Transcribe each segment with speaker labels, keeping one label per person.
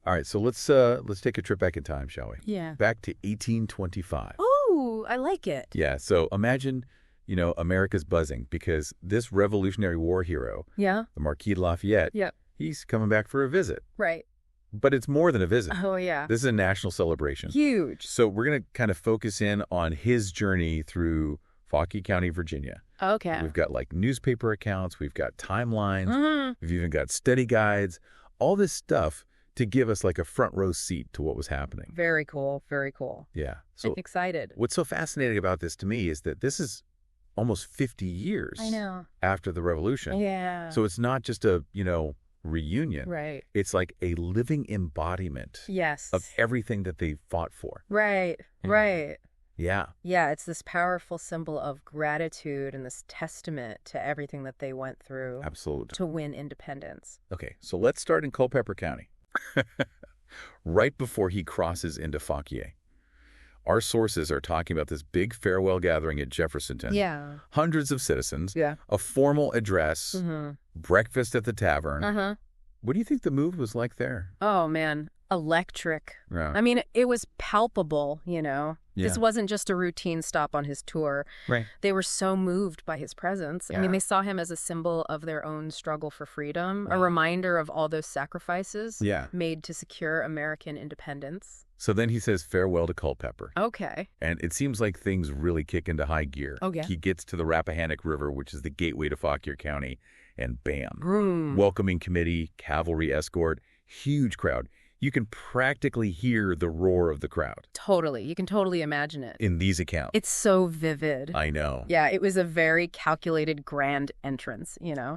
Speaker 1: All right, so let's take a trip back in time, shall we?
Speaker 2: Yeah.
Speaker 1: Back to 1825.
Speaker 2: Oh, I like it.
Speaker 1: Yeah, so imagine, America's buzzing because this Revolutionary War hero,
Speaker 2: Yeah.
Speaker 1: the Marquis de Lafayette,
Speaker 2: Yep.
Speaker 1: he's coming back for a visit.
Speaker 2: Right.
Speaker 1: But it's more than a visit.
Speaker 2: Oh, yeah.
Speaker 1: This is a national celebration.
Speaker 2: Huge.
Speaker 1: So we're going to kind of focus in on his journey through Fauquier County, Virginia.
Speaker 2: Okay.
Speaker 1: We've got like newspaper accounts, we've got timelines,
Speaker 2: Mm-hmm.
Speaker 1: we've even got study guides, all this stuff to give us like a front row seat to what was happening.
Speaker 2: Very cool. Very cool.
Speaker 1: Yeah. So
Speaker 2: I'm excited.
Speaker 1: what's so fascinating about this to me is that this is almost 50 years
Speaker 2: I know.
Speaker 1: after the revolution.
Speaker 2: Yeah.
Speaker 1: So it's not just a, reunion.
Speaker 2: Right.
Speaker 1: It's like a living embodiment
Speaker 2: Yes.
Speaker 1: of everything that they fought for.
Speaker 2: Right.
Speaker 1: Yeah.
Speaker 2: Right.
Speaker 1: Yeah.
Speaker 2: Yeah, it's this powerful symbol of gratitude and this testament to everything that they went through
Speaker 1: Absolutely.
Speaker 2: to win independence.
Speaker 1: Okay, so let's start in Culpeper County. Right before he crosses into Fauquier. Our sources are talking about this big farewell gathering at Jeffersonton.
Speaker 2: Yeah.
Speaker 1: Hundreds of citizens,
Speaker 2: Yeah.
Speaker 1: a formal address,
Speaker 2: Mm-hmm.
Speaker 1: breakfast at the tavern.
Speaker 2: Uh-huh.
Speaker 1: What do you think the mood was like there?
Speaker 2: Oh, man. Electric.
Speaker 1: Yeah.
Speaker 2: I mean, it was palpable, This
Speaker 1: Yeah.
Speaker 2: wasn't just a routine stop on his tour.
Speaker 1: Right.
Speaker 2: They were so moved by his presence. I mean,
Speaker 1: Yeah.
Speaker 2: they saw him as a symbol of their own struggle for freedom, a
Speaker 1: Right.
Speaker 2: reminder of all those sacrifices
Speaker 1: Yeah.
Speaker 2: made to secure American independence.
Speaker 1: So then he says farewell to Culpeper.
Speaker 2: Okay.
Speaker 1: And it seems like things really kick into high gear.
Speaker 2: Oh, yeah.
Speaker 1: He gets to the Rappahannock River, which is the gateway to Fauquier County, and bam.
Speaker 2: Boom.
Speaker 1: Welcoming committee, cavalry escort, huge crowd. You can practically hear the roar of the crowd
Speaker 2: Totally. You can totally imagine it.
Speaker 1: in these accounts.
Speaker 2: It's so vivid.
Speaker 1: I know.
Speaker 2: Yeah, it was a very calculated grand entrance,
Speaker 1: Yeah.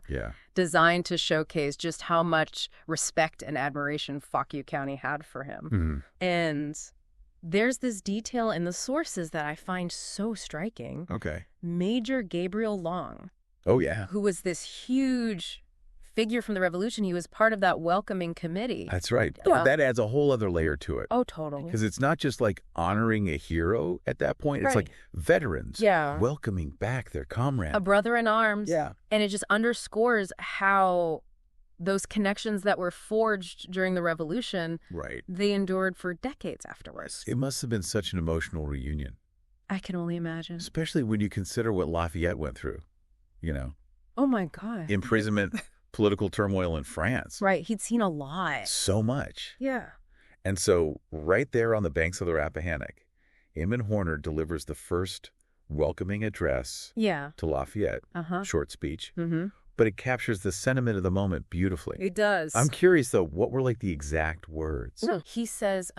Speaker 2: designed to showcase just how much respect and admiration Fauquier County had for him.
Speaker 1: Mhm.
Speaker 2: And there's this detail in the sources that I find so striking.
Speaker 1: Okay.
Speaker 2: Major Gabriel Long,
Speaker 1: Oh, yeah.
Speaker 2: who was this huge figure from the Revolution, he was part of that welcoming committee.
Speaker 1: That's right.
Speaker 2: Yeah.
Speaker 1: That adds a whole other layer to it.
Speaker 2: Oh, totally.
Speaker 1: Because it's not just like honoring a hero at that point. It's
Speaker 2: Right.
Speaker 1: like veterans
Speaker 2: Yeah.
Speaker 1: welcoming back their comrade.
Speaker 2: A brother in arms.
Speaker 1: Yeah.
Speaker 2: And it just underscores how those connections that were forged during the Revolution,
Speaker 1: Right.
Speaker 2: they endured for decades afterwards.
Speaker 1: It must have been such an emotional reunion,
Speaker 2: I can only imagine.
Speaker 1: especially when you consider what Lafayette went through.
Speaker 2: Oh, my God.
Speaker 1: Imprisonment, political turmoil in France.
Speaker 2: Right. He'd seen a lot.
Speaker 1: So much.
Speaker 2: Yeah.
Speaker 1: And so right there on the banks of the Rappahannock, Eamon Horner delivers the first welcoming address
Speaker 2: Yeah.
Speaker 1: to Lafayette,
Speaker 2: Uh-huh.
Speaker 1: short speech,
Speaker 2: Mm-hmm.
Speaker 1: but it captures the sentiment of the moment beautifully.
Speaker 2: It does.
Speaker 1: I'm curious, though, what were like the exact words?
Speaker 2: He says,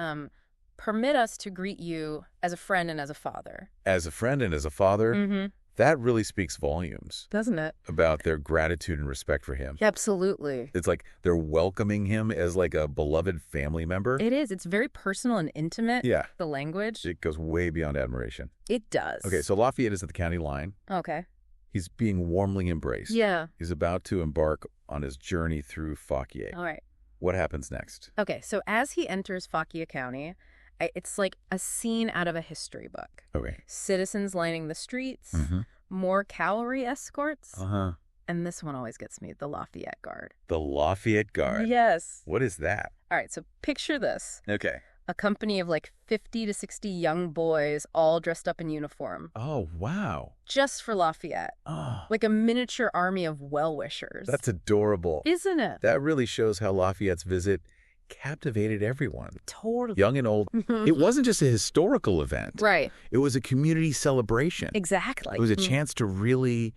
Speaker 2: permit us to greet you as a friend and as a father.
Speaker 1: As a friend and as a father,
Speaker 2: Mm-hmm.
Speaker 1: that really speaks volumes
Speaker 2: Doesn't it?
Speaker 1: about their gratitude and respect for him.
Speaker 2: Absolutely.
Speaker 1: It's like they're welcoming him as like a beloved family member.
Speaker 2: It is. It's very personal and intimate,
Speaker 1: Yeah,
Speaker 2: the language.
Speaker 1: it goes way beyond admiration.
Speaker 2: It does.
Speaker 1: Okay, so Lafayette is at the county line.
Speaker 2: Okay.
Speaker 1: He's being warmly embraced.
Speaker 2: Yeah.
Speaker 1: He's about to embark on his journey through Fauquier.
Speaker 2: All right.
Speaker 1: What happens next?
Speaker 2: Okay, so as he enters Fauquier County, it's like a scene out of a history book.
Speaker 1: Okay.
Speaker 2: Citizens lining the streets,
Speaker 1: Mm-hmm.
Speaker 2: more cavalry escorts,
Speaker 1: Uh-huh.
Speaker 2: and this one always gets me, the Lafayette Guard.
Speaker 1: The Lafayette Guard.
Speaker 2: Yes.
Speaker 1: What is that?
Speaker 2: All right, so picture this.
Speaker 1: Okay.
Speaker 2: A company of like 50 to 60 young boys all dressed up in uniform,
Speaker 1: Oh, wow.
Speaker 2: just for Lafayette.
Speaker 1: Oh,
Speaker 2: Like a miniature army of well-wishers.
Speaker 1: that's adorable.
Speaker 2: Isn't it?
Speaker 1: That really shows how Lafayette's visit captivated everyone,
Speaker 2: Totally.
Speaker 1: young and old. It wasn't just a historical event.
Speaker 2: Right.
Speaker 1: It was a community celebration.
Speaker 2: Exactly.
Speaker 1: It was a chance to really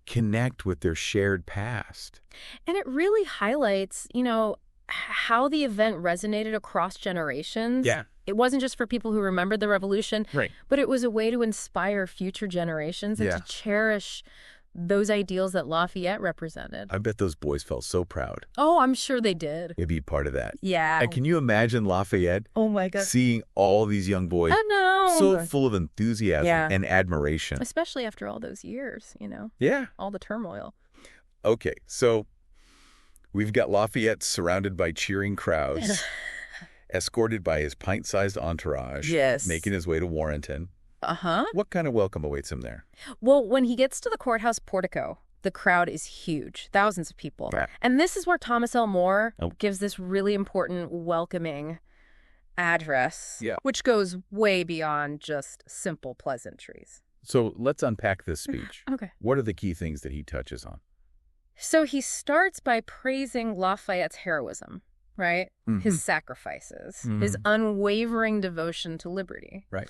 Speaker 1: connect with their shared past.
Speaker 2: And it really highlights, how the event resonated across generations.
Speaker 1: Yeah.
Speaker 2: It wasn't just for people who remembered the revolution,
Speaker 1: Right.
Speaker 2: but it was a way to inspire future generations and
Speaker 1: Yeah.
Speaker 2: to cherish those ideals that Lafayette represented.
Speaker 1: I bet those boys felt so proud
Speaker 2: Oh, I'm sure they did.
Speaker 1: to be part of that.
Speaker 2: Yeah.
Speaker 1: And can you imagine Lafayette
Speaker 2: Oh, my God.
Speaker 1: seeing all these young boys
Speaker 2: I know.
Speaker 1: so full of enthusiasm
Speaker 2: Yeah.
Speaker 1: and admiration?
Speaker 2: Especially after all those years,
Speaker 1: Yeah.
Speaker 2: all the turmoil.
Speaker 1: Okay, so we've got Lafayette surrounded by cheering crowds, escorted by his pint-sized entourage,
Speaker 2: Yes.
Speaker 1: making his way to Warrenton.
Speaker 2: Uh-huh.
Speaker 1: What kind of welcome awaits him there?
Speaker 2: Well, when he gets to the courthouse portico, The crowd is huge, thousands of people.
Speaker 1: Right.
Speaker 2: And this is where Thomas Elmore gives this really important welcoming address, which goes way beyond just simple pleasantries.
Speaker 1: So let's unpack this speech.
Speaker 2: Okay.
Speaker 1: What are the key things that he touches on?
Speaker 2: So he starts by praising Lafayette's heroism, right? His sacrifices, his unwavering devotion to liberty.
Speaker 1: Right.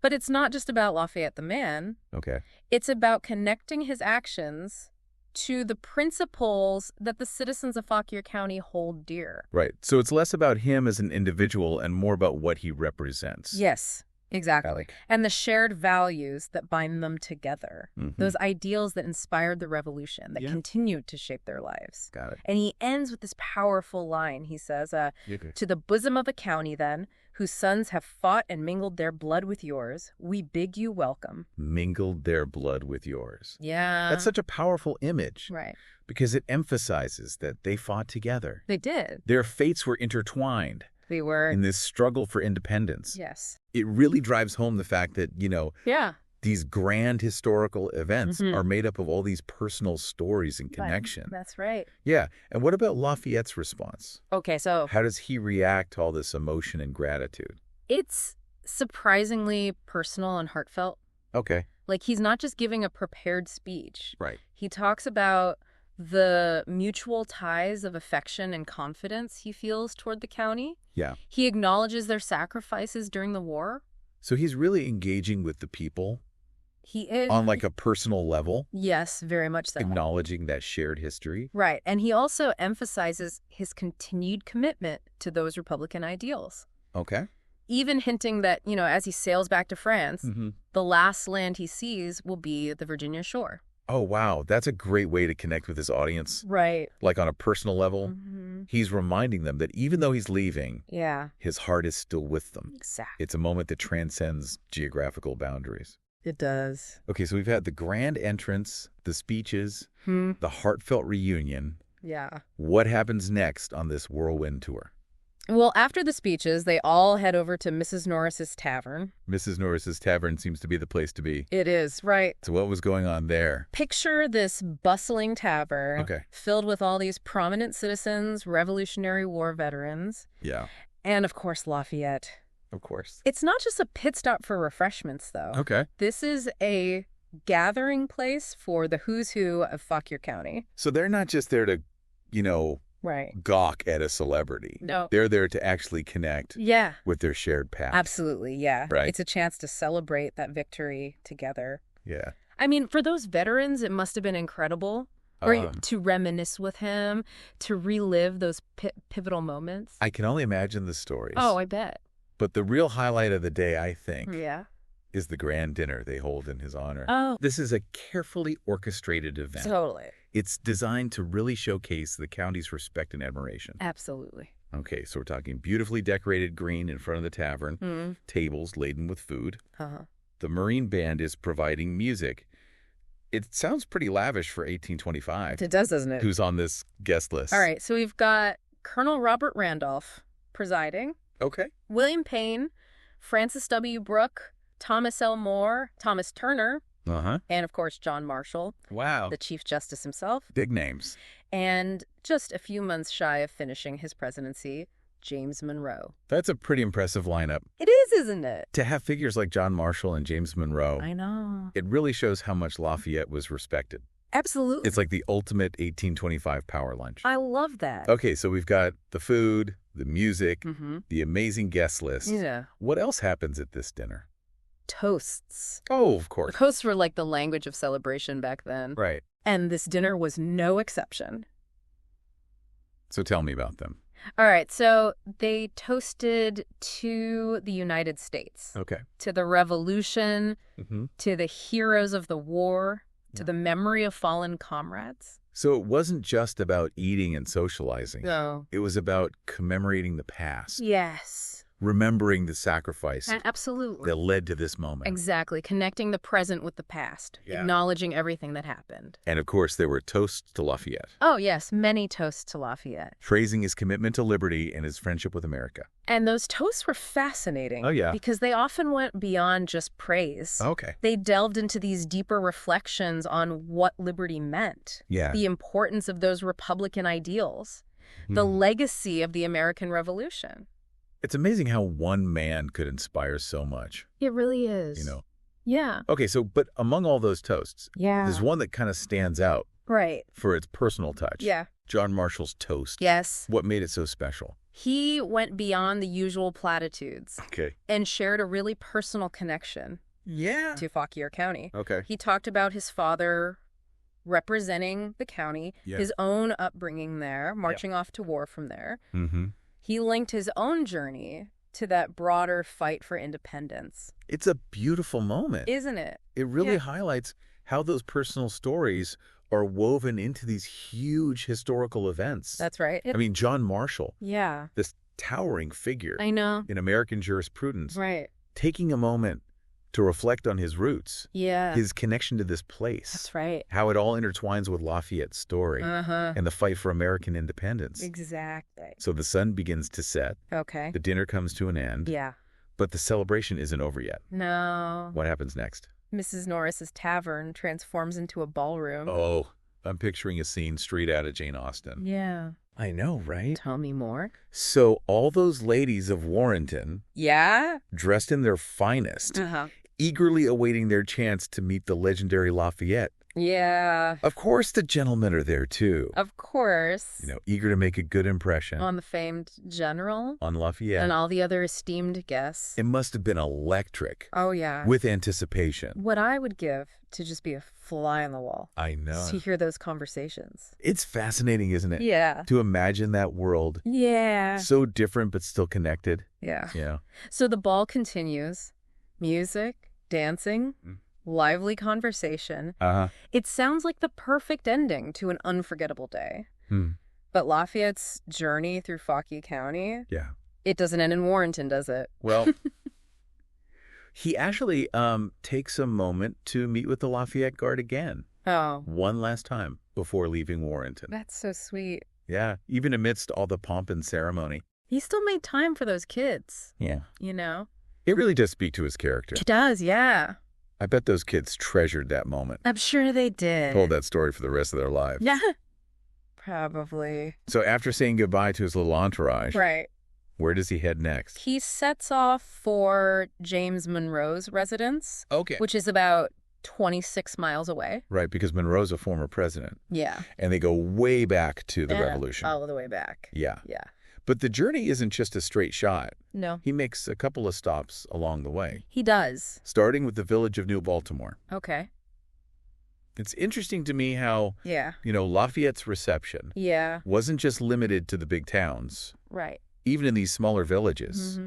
Speaker 2: But it's not just about Lafayette the man.
Speaker 1: Okay.
Speaker 2: It's about connecting his actions to the principles that the citizens of Fauquier County hold dear.
Speaker 1: Right. So it's less about him as an individual and more about what he represents.
Speaker 2: Yes, exactly. And the shared values that bind them together. Those ideals that inspired the revolution, that continued to shape their lives.
Speaker 1: Got it.
Speaker 2: And he ends with this powerful line. He says, to the bosom of a county, then, whose sons have fought and mingled their blood with yours, we bid you welcome.
Speaker 1: Mingled their blood with yours.
Speaker 2: Yeah.
Speaker 1: That's such a powerful image.
Speaker 2: Right.
Speaker 1: Because it emphasizes that they fought together.
Speaker 2: They did.
Speaker 1: Their fates were intertwined.
Speaker 2: They were.
Speaker 1: In this struggle for independence.
Speaker 2: Yes.
Speaker 1: It really drives home the fact that,
Speaker 2: Yeah.
Speaker 1: these grand historical events are made up of all these personal stories and connection.
Speaker 2: That's right.
Speaker 1: Yeah. And what about Lafayette's response?
Speaker 2: Okay, so
Speaker 1: How does he react to all this emotion and gratitude?
Speaker 2: it's surprisingly personal and heartfelt.
Speaker 1: Okay.
Speaker 2: Like, he's not just giving a prepared speech.
Speaker 1: Right.
Speaker 2: He talks about the mutual ties of affection and confidence he feels toward the county.
Speaker 1: Yeah.
Speaker 2: He acknowledges their sacrifices during the war.
Speaker 1: So he's really engaging with the people
Speaker 2: He is.
Speaker 1: on like a personal level,
Speaker 2: Yes, very much so.
Speaker 1: acknowledging that shared history.
Speaker 2: Right. And he also emphasizes his continued commitment to those Republican ideals.
Speaker 1: Okay.
Speaker 2: Even hinting that, as he sails back to France, the last land he sees will be the Virginia shore.
Speaker 1: Oh, wow. That's a great way to connect with his audience.
Speaker 2: Right.
Speaker 1: Like on a personal level, he's reminding them that even though he's leaving,
Speaker 2: Yeah.
Speaker 1: his heart is still with them.
Speaker 2: Exactly.
Speaker 1: It's a moment that transcends geographical boundaries.
Speaker 2: It does.
Speaker 1: Okay, so we've had the grand entrance, the speeches, the heartfelt reunion.
Speaker 2: Yeah.
Speaker 1: What happens next on this whirlwind tour?
Speaker 2: Well, after the speeches, they all head over to Mrs. Norris's tavern.
Speaker 1: Mrs. Norris's tavern seems to be the place to be.
Speaker 2: It is, right.
Speaker 1: So what was going on there?
Speaker 2: Picture this bustling tavern filled with all these prominent citizens, Revolutionary War veterans,
Speaker 1: Yeah.
Speaker 2: and, of course, Lafayette.
Speaker 1: Of course.
Speaker 2: It's not just a pit stop for refreshments, though.
Speaker 1: Okay.
Speaker 2: This is a gathering place for the who's who of Fauquier County.
Speaker 1: So they're not just there to,
Speaker 2: Right.
Speaker 1: gawk at a celebrity.
Speaker 2: No.
Speaker 1: They're there to actually connect
Speaker 2: Yeah.
Speaker 1: with their shared past.
Speaker 2: Absolutely, yeah.
Speaker 1: Right.
Speaker 2: It's a chance to celebrate that victory together.
Speaker 1: Yeah.
Speaker 2: I mean, for those veterans, it must have been incredible. Or to reminisce with him, to relive those pivotal moments.
Speaker 1: I can only imagine the stories.
Speaker 2: Oh, I bet.
Speaker 1: But the real highlight of the day, I think,
Speaker 2: Yeah.
Speaker 1: is the grand dinner they hold in his honor.
Speaker 2: Oh.
Speaker 1: This is a carefully orchestrated event.
Speaker 2: Totally.
Speaker 1: It's designed to really showcase the county's respect and admiration.
Speaker 2: Absolutely.
Speaker 1: Okay, so we're talking beautifully decorated green in front of the tavern, tables laden with food. The Marine Band is providing music. It sounds pretty lavish for 1825.
Speaker 2: It does, doesn't it?
Speaker 1: Who's on this guest list?
Speaker 2: All right, so we've got Colonel Robert Randolph presiding,
Speaker 1: Okay.
Speaker 2: William Payne, Francis W. Brooke, Thomas L. Moore, Thomas Turner, and, of course, John Marshall,
Speaker 1: Wow.
Speaker 2: the Chief Justice himself.
Speaker 1: Big names.
Speaker 2: And just a few months shy of finishing his presidency, James Monroe.
Speaker 1: That's a pretty impressive lineup.
Speaker 2: It is, isn't it?
Speaker 1: To have figures like John Marshall and James Monroe,
Speaker 2: I know.
Speaker 1: it really shows how much Lafayette was respected.
Speaker 2: Absolutely.
Speaker 1: It's like the ultimate 1825 power lunch.
Speaker 2: I love that.
Speaker 1: Okay, so we've got the food, the music, the amazing guest list.
Speaker 2: Yeah.
Speaker 1: What else happens at this dinner?
Speaker 2: Toasts.
Speaker 1: Oh, of course.
Speaker 2: Toasts were like the language of celebration back then.
Speaker 1: Right.
Speaker 2: And this dinner was no exception.
Speaker 1: So tell me about them.
Speaker 2: All right, so they toasted to the United States,
Speaker 1: Okay.
Speaker 2: to the revolution, to the heroes of the war, to the memory of fallen comrades.
Speaker 1: So it wasn't just about eating and socializing.
Speaker 2: No.
Speaker 1: It was about commemorating the past.
Speaker 2: Yes.
Speaker 1: remembering the sacrifice
Speaker 2: absolutely
Speaker 1: that led to this moment.
Speaker 2: Exactly. Connecting the present with the past, acknowledging everything that happened.
Speaker 1: And of course, there were toasts to Lafayette.
Speaker 2: Oh, yes, many toasts to Lafayette.
Speaker 1: Praising his commitment to liberty and his friendship with America.
Speaker 2: And those toasts were fascinating.
Speaker 1: Oh, yeah.
Speaker 2: Because they often went beyond just praise.
Speaker 1: Okay.
Speaker 2: They delved into these deeper reflections on what liberty meant.
Speaker 1: Yeah.
Speaker 2: The importance of those Republican ideals. The legacy of the American Revolution.
Speaker 1: It's amazing how one man could inspire so much.
Speaker 2: It really is.
Speaker 1: You know?
Speaker 2: Yeah.
Speaker 1: Okay, so, but among all those toasts, there's one that kind of stands out.
Speaker 2: Right.
Speaker 1: For its personal touch.
Speaker 2: Yeah.
Speaker 1: John Marshall's toast.
Speaker 2: Yes.
Speaker 1: What made it so special?
Speaker 2: He went beyond the usual platitudes.
Speaker 1: Okay.
Speaker 2: And shared a really personal connection.
Speaker 1: Yeah.
Speaker 2: To Fauquier County.
Speaker 1: Okay.
Speaker 2: He talked about his father representing the county, his own upbringing there, marching off to war from there.
Speaker 1: Mm-hmm.
Speaker 2: He linked his own journey to that broader fight for independence.
Speaker 1: It's a beautiful moment.
Speaker 2: Isn't it?
Speaker 1: It really highlights how those personal stories are woven into these huge historical events.
Speaker 2: That's right.
Speaker 1: I mean, John Marshall.
Speaker 2: Yeah.
Speaker 1: This towering figure.
Speaker 2: I know.
Speaker 1: In American jurisprudence.
Speaker 2: Right.
Speaker 1: Taking a moment to reflect on his roots.
Speaker 2: Yeah.
Speaker 1: His connection to this place.
Speaker 2: That's right.
Speaker 1: How it all intertwines with Lafayette's story. And the fight for American independence.
Speaker 2: Exactly.
Speaker 1: So the sun begins to set.
Speaker 2: Okay.
Speaker 1: The dinner comes to an end.
Speaker 2: Yeah.
Speaker 1: But the celebration isn't over yet.
Speaker 2: No.
Speaker 1: What happens next?
Speaker 2: Mrs. Norris's tavern transforms into a ballroom.
Speaker 1: Oh, I'm picturing a scene straight out of Jane Austen.
Speaker 2: Yeah.
Speaker 1: I know, right?
Speaker 2: Tell me more.
Speaker 1: So all those ladies of Warrenton.
Speaker 2: Yeah.
Speaker 1: Dressed in their finest. Eagerly awaiting their chance to meet the legendary Lafayette.
Speaker 2: Yeah.
Speaker 1: Of course the gentlemen are there, too.
Speaker 2: Of course.
Speaker 1: You know, eager to make a good impression.
Speaker 2: On the famed general.
Speaker 1: On Lafayette.
Speaker 2: And all the other esteemed guests.
Speaker 1: It must have been electric.
Speaker 2: Oh, yeah.
Speaker 1: With anticipation.
Speaker 2: What I would give to just be a fly on the wall.
Speaker 1: I know.
Speaker 2: To hear those conversations.
Speaker 1: It's fascinating, isn't it?
Speaker 2: Yeah.
Speaker 1: To imagine that world.
Speaker 2: Yeah.
Speaker 1: So different, but still connected.
Speaker 2: Yeah.
Speaker 1: Yeah.
Speaker 2: So the ball continues. Music, dancing, lively conversation. It sounds like the perfect ending to an unforgettable day. But Lafayette's journey through Fauquier County, it doesn't end in Warrenton, does it?
Speaker 1: Well, he actually takes a moment to meet with the Lafayette Guard again.
Speaker 2: Oh.
Speaker 1: One last time before leaving Warrenton.
Speaker 2: That's so sweet.
Speaker 1: Yeah, even amidst all the pomp and ceremony.
Speaker 2: He still made time for those kids.
Speaker 1: Yeah.
Speaker 2: You know?
Speaker 1: It really does speak to his character.
Speaker 2: It does, yeah.
Speaker 1: I bet those kids treasured that moment.
Speaker 2: I'm sure they did.
Speaker 1: Told that story for the rest of their lives.
Speaker 2: Yeah. Probably.
Speaker 1: So after saying goodbye to his little entourage,
Speaker 2: right,
Speaker 1: where does he head next?
Speaker 2: He sets off for James Monroe's residence.
Speaker 1: Okay.
Speaker 2: Which is about 26 miles away.
Speaker 1: Right, because Monroe's a former president.
Speaker 2: Yeah.
Speaker 1: And they go way back to the Revolution.
Speaker 2: All the way back.
Speaker 1: Yeah.
Speaker 2: Yeah.
Speaker 1: But the journey isn't just a straight shot.
Speaker 2: No.
Speaker 1: He makes a couple of stops along the way.
Speaker 2: He does.
Speaker 1: Starting with the village of New Baltimore.
Speaker 2: Okay.
Speaker 1: It's interesting to me how, Lafayette's reception wasn't just limited to the big towns.
Speaker 2: Right.
Speaker 1: Even in these smaller villages,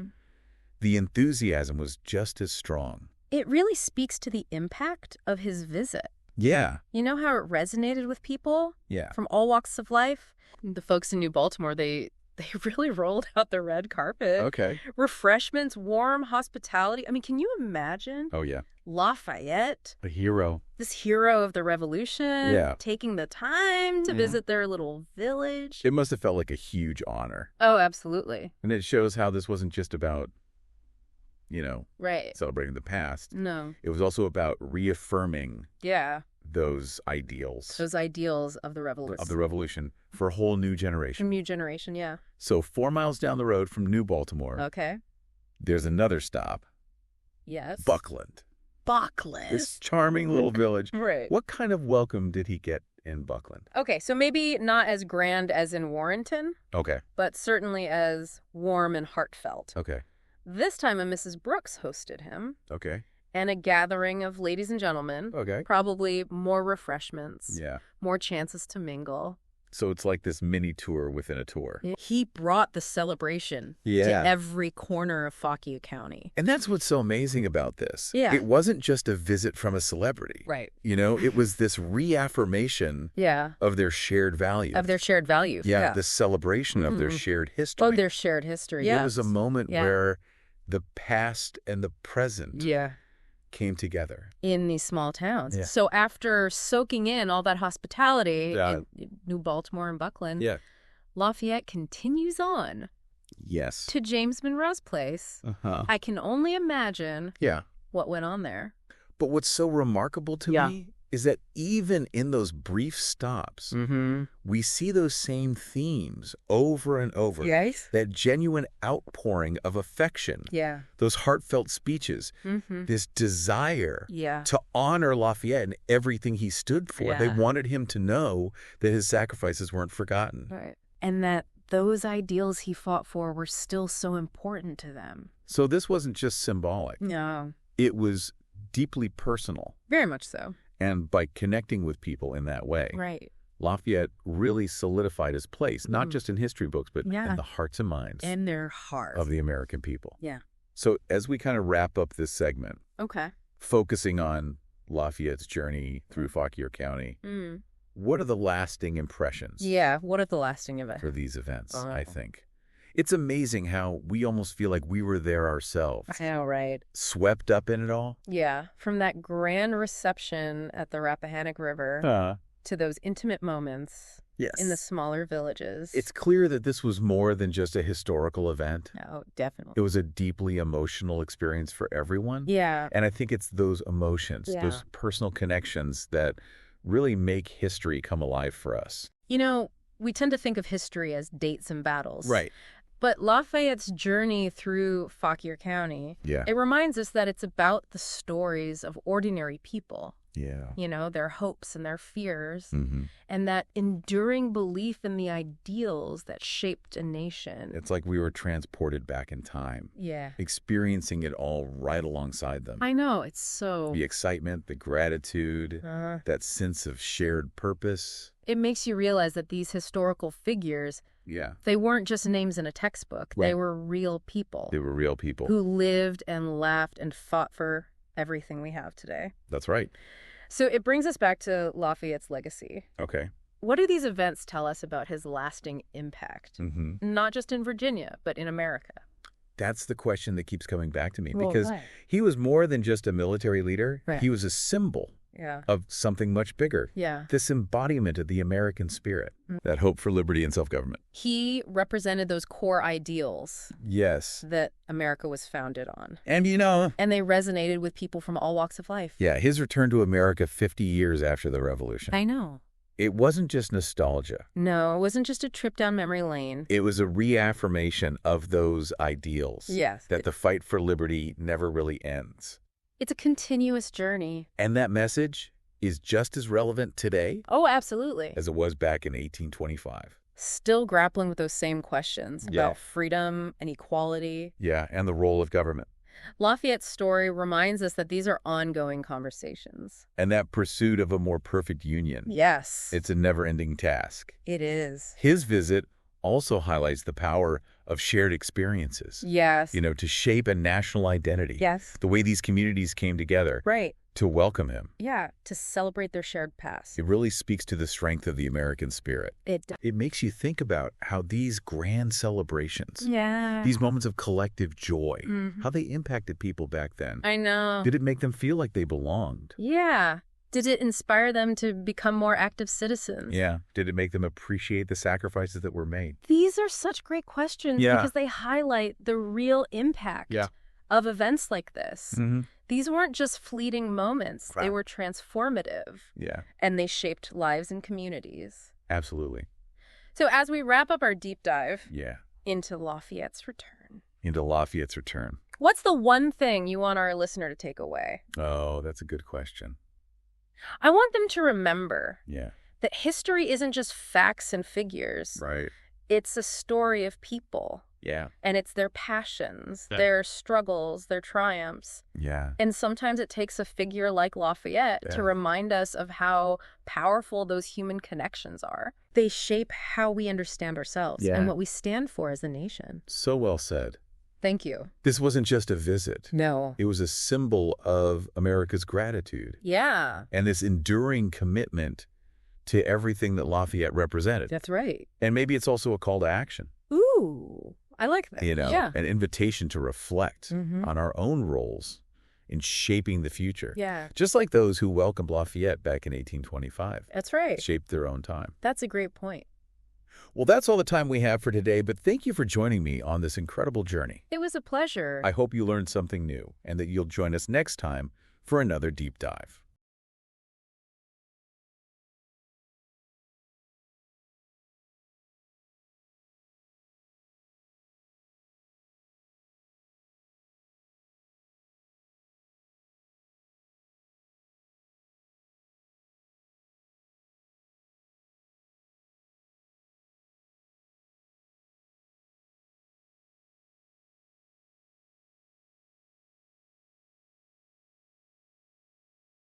Speaker 1: the enthusiasm was just as strong.
Speaker 2: It really speaks to the impact of his visit.
Speaker 1: Yeah.
Speaker 2: You know how it resonated with people?
Speaker 1: Yeah.
Speaker 2: From all walks of life? The folks in New Baltimore, they really rolled out the red carpet.
Speaker 1: Okay.
Speaker 2: Refreshments, warm hospitality. I mean, can you imagine?
Speaker 1: Oh, yeah.
Speaker 2: Lafayette.
Speaker 1: A hero.
Speaker 2: This hero of the Revolution.
Speaker 1: Yeah.
Speaker 2: Taking the time to visit their little village.
Speaker 1: It must have felt like a huge honor.
Speaker 2: Oh, absolutely.
Speaker 1: And it shows how this wasn't just about,
Speaker 2: right,
Speaker 1: celebrating the past.
Speaker 2: No.
Speaker 1: It was also about reaffirming those ideals.
Speaker 2: Those ideals of the Revolution.
Speaker 1: Of the Revolution for a whole new generation.
Speaker 2: New generation, yeah.
Speaker 1: So 4 miles down the road from New Baltimore,
Speaker 2: okay,
Speaker 1: there's another stop.
Speaker 2: Yes.
Speaker 1: Buckland. This charming little village.
Speaker 2: Right.
Speaker 1: What kind of welcome did he get in Buckland?
Speaker 2: Okay, so maybe not as grand as in Warrenton.
Speaker 1: Okay.
Speaker 2: But certainly as warm and heartfelt.
Speaker 1: Okay.
Speaker 2: This time a Mrs. Brooks hosted him.
Speaker 1: Okay.
Speaker 2: And a gathering of ladies and gentlemen.
Speaker 1: Okay.
Speaker 2: Probably more refreshments.
Speaker 1: Yeah.
Speaker 2: More chances to mingle.
Speaker 1: So it's like this mini tour within a tour.
Speaker 2: He brought the celebration to every corner of Fauquier County.
Speaker 1: And that's what's so amazing about this.
Speaker 2: Yeah.
Speaker 1: It wasn't just a visit from a celebrity.
Speaker 2: Right.
Speaker 1: It was this reaffirmation of their shared values.
Speaker 2: Of their shared values.
Speaker 1: Yeah, the celebration of their shared history.
Speaker 2: Oh, their shared history,
Speaker 1: It was a moment where the past and the present came together.
Speaker 2: In these small towns.
Speaker 1: Yeah.
Speaker 2: So after soaking in all that hospitality in New Baltimore and Buckland, Lafayette continues on to James Monroe's place. I can only imagine what went on there.
Speaker 1: But what's so remarkable to me is that even in those brief stops, we see those same themes over and over.
Speaker 2: Yes.
Speaker 1: That genuine outpouring of affection.
Speaker 2: Yeah.
Speaker 1: Those heartfelt speeches. This desire to honor Lafayette and everything he stood for. They wanted him to know that his sacrifices weren't forgotten.
Speaker 2: Right. And that those ideals he fought for were still so important to them.
Speaker 1: So this wasn't just symbolic.
Speaker 2: No.
Speaker 1: It was deeply personal.
Speaker 2: Very much so.
Speaker 1: And by connecting with people in that way, Lafayette really solidified his place, not just in history books, but in the hearts and minds
Speaker 2: and their hearts
Speaker 1: of the American people.
Speaker 2: Yeah.
Speaker 1: So as we kind of wrap up this segment, focusing on Lafayette's journey through Fauquier County, what are the lasting impressions?
Speaker 2: Yeah, what are the lasting events?
Speaker 1: For these events, I think. It's amazing how we almost feel like we were there ourselves.
Speaker 2: I know, right?
Speaker 1: Swept up in it all.
Speaker 2: Yeah, from that grand reception at the Rappahannock River to those intimate moments in the smaller villages.
Speaker 1: It's clear that this was more than just a historical event.
Speaker 2: Oh, definitely.
Speaker 1: It was a deeply emotional experience for everyone.
Speaker 2: Yeah.
Speaker 1: And I think it's those emotions, those personal connections that really make history come alive for us.
Speaker 2: You know, we tend to think of history as dates and battles.
Speaker 1: Right.
Speaker 2: But Lafayette's journey through Fauquier County, it reminds us that it's about the stories of ordinary people.
Speaker 1: Yeah.
Speaker 2: You know, their hopes and their fears, and that enduring belief in the ideals that shaped a nation.
Speaker 1: It's like we were transported back in time.
Speaker 2: Yeah.
Speaker 1: Experiencing it all right alongside them.
Speaker 2: I know, it's so...
Speaker 1: The excitement, the gratitude, that sense of shared purpose.
Speaker 2: It makes you realize that these historical figures... They weren't just names in a textbook. Right. They were real people.
Speaker 1: They were real people.
Speaker 2: Who lived and laughed and fought for everything we have today.
Speaker 1: That's right.
Speaker 2: So it brings us back to Lafayette's legacy.
Speaker 1: Okay.
Speaker 2: What do these events tell us about his lasting impact? Not just in Virginia, but in America.
Speaker 1: That's the question that keeps coming back to me. Because he was more than just a military leader. Right. He was a symbol of something much bigger.
Speaker 2: Yeah.
Speaker 1: This embodiment of the American spirit, that hope for liberty and self-government.
Speaker 2: He represented those core ideals.
Speaker 1: Yes.
Speaker 2: That America was founded on.
Speaker 1: And you know...
Speaker 2: And they resonated with people from all walks of life.
Speaker 1: Yeah, his return to America 50 years after the Revolution.
Speaker 2: I know.
Speaker 1: It wasn't just nostalgia.
Speaker 2: No, it wasn't just a trip down memory lane.
Speaker 1: It was a reaffirmation of those ideals.
Speaker 2: Yes.
Speaker 1: That the fight for liberty never really ends.
Speaker 2: It's a continuous journey.
Speaker 1: And that message is just as relevant today.
Speaker 2: Oh, absolutely.
Speaker 1: As it was back in 1825.
Speaker 2: Still grappling with those same questions about freedom and equality.
Speaker 1: Yeah, and the role of government.
Speaker 2: Lafayette's story reminds us that these are ongoing conversations.
Speaker 1: And that pursuit of a more perfect union.
Speaker 2: Yes.
Speaker 1: It's a never-ending task.
Speaker 2: It is.
Speaker 1: His visit also highlights the power of shared experiences.
Speaker 2: Yes.
Speaker 1: You know, to shape a national identity.
Speaker 2: Yes.
Speaker 1: The way these communities came together.
Speaker 2: Right.
Speaker 1: To welcome him.
Speaker 2: Yeah, to celebrate their shared past.
Speaker 1: It really speaks to the strength of the American spirit. It makes you think about how these grand celebrations, these moments of collective joy, how they impacted people back then.
Speaker 2: I know.
Speaker 1: Did it make them feel like they belonged?
Speaker 2: Yeah. Did it inspire them to become more active citizens?
Speaker 1: Yeah. Did it make them appreciate the sacrifices that were made?
Speaker 2: These are such great questions because they highlight the real impact of events like this. These weren't just fleeting moments. They were transformative.
Speaker 1: Yeah.
Speaker 2: And they shaped lives and communities.
Speaker 1: Absolutely.
Speaker 2: So as we wrap up our deep dive into Lafayette's return. What's the one thing you want our listener to take away?
Speaker 1: Oh, that's a good question.
Speaker 2: I want them to remember that history isn't just facts and figures.
Speaker 1: Right.
Speaker 2: It's a story of people.
Speaker 1: Yeah.
Speaker 2: And it's their passions, their struggles, their triumphs.
Speaker 1: Yeah.
Speaker 2: And sometimes it takes a figure like Lafayette to remind us of how powerful those human connections are. They shape how we understand ourselves and what we stand for as a nation.
Speaker 1: So well said.
Speaker 2: Thank you.
Speaker 1: This wasn't just a visit.
Speaker 2: No.
Speaker 1: It was a symbol of America's gratitude.
Speaker 2: Yeah.
Speaker 1: And this enduring commitment to everything that Lafayette represented.
Speaker 2: That's right.
Speaker 1: And maybe it's also a call to action.
Speaker 2: Ooh, I like that. Yeah.
Speaker 1: An invitation to reflect on our own roles in shaping the future.
Speaker 2: Yeah.
Speaker 1: Just like those who welcomed Lafayette back in 1825.
Speaker 2: That's right.
Speaker 1: Shaped their own time.
Speaker 2: That's a great point.
Speaker 1: Well, that's all the time we have for today, but thank you for joining me on this incredible journey.
Speaker 2: It was a pleasure.
Speaker 1: I hope you learned something new and that you'll join us next time for another deep dive.